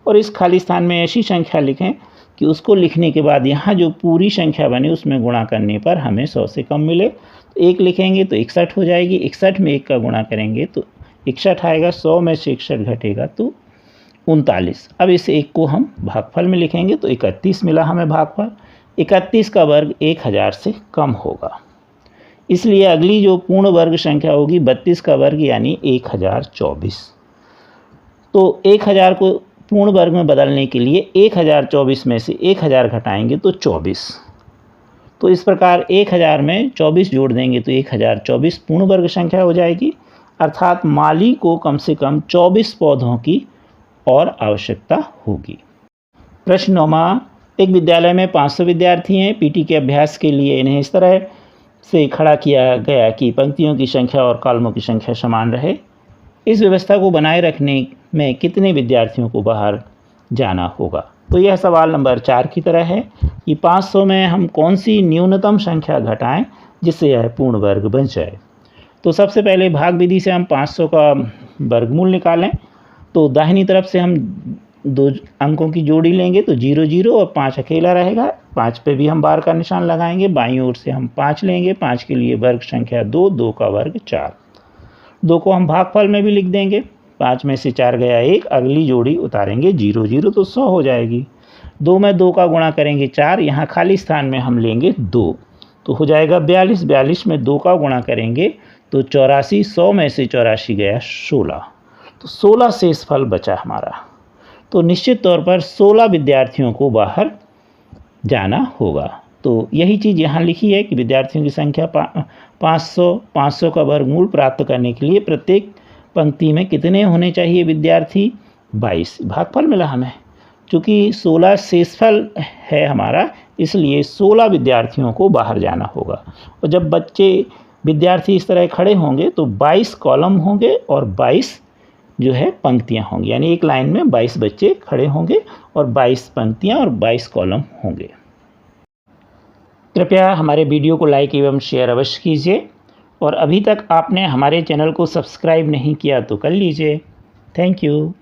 और इस खाली स्थान में ऐसी संख्या लिखें कि उसको लिखने के बाद यहाँ जो पूरी संख्या बने उसमें गुणा करने पर हमें 100 से कम मिले। तो 1 लिखेंगे तो 61 हो जाएगी। 61 में 1 का गुणा करेंगे तो 61 आएगा। 100 में से 61 घटेगा तो 39। अब इस 1 को हम भागफल में लिखेंगे तो 31 मिला हमें भागफल। 31 का वर्ग 1000 से कम होगा, इसलिए अगली जो पूर्ण वर्ग संख्या होगी 32 का वर्ग यानी 1024। तो 1000 को पूर्ण वर्ग में बदलने के लिए 1024 में से 1000 घटाएंगे तो 24। तो इस प्रकार 1000 में 24 जोड़ देंगे तो 1024 पूर्ण वर्ग संख्या हो जाएगी। अर्थात माली को कम से कम 24 पौधों की और आवश्यकता होगी। प्रश्न 9वां, एक विद्यालय में 500 विद्यार्थी हैं। पीटी के अभ्यास के लिए इन्हें इस तरह से खड़ा किया गया कि पंक्तियों की संख्या और कॉलमों की संख्या समान रहे। इस व्यवस्था को बनाए रखने में कितने विद्यार्थियों को बाहर जाना होगा? तो यह सवाल नंबर 4 की तरह है कि 500 में हम कौन सी न्यूनतम संख्या घटाएं जिससे यह पूर्ण वर्ग बन जाए। तो सबसे पहले भाग विधि से हम 500 का वर्गमूल निकालें। तो दाहिनी तरफ से हम 2 अंकों की जोड़ी लेंगे तो 0 0 और 5 अकेला रहेगा। 5 पे भी हम बार का निशान लगाएंगे। बाईं ओर से हम 5 लेंगे। 5 के लिए वर्ग संख्या 2, 2 का वर्ग 4। 2 को हम भागफल में भी लिख देंगे। 5 में से 4 गया 1, अगली जोड़ी उतारेंगे 0 0 तो 100 हो जाएगी। 2 में 2 का गुणा करेंगे 4, यहाँ खाली स्थान में हम लेंगे 2 तो हो जाएगा 42। 42 में 2 का गुणा करेंगे तो 84। 100 में से 84 गया 16 तो 16 शेष फल बचा हमारा। तो निश्चित तौर पर 16 विद्यार्थियों को बाहर जाना होगा। तो यही चीज़ यहाँ लिखी है कि विद्यार्थियों की संख्या 500 का वर्गमूल प्राप्त करने के लिए प्रत्येक पंक्ति में कितने होने चाहिए विद्यार्थी? 22। भागफल मिला हमें, चूँकि 16 शेषफल है हमारा, इसलिए 16 विद्यार्थियों को बाहर जाना होगा। और जब विद्यार्थी इस तरह खड़े होंगे तो 22 कॉलम होंगे और 22 जो है पंक्तियां होंगी, यानी एक लाइन में 22 बच्चे खड़े होंगे और 22 पंक्तियां और 22 कॉलम होंगे। कृपया हमारे वीडियो को लाइक एवं शेयर अवश्य कीजिए और अभी तक आपने हमारे चैनल को सब्सक्राइब नहीं किया तो कर लीजिए। Thank you.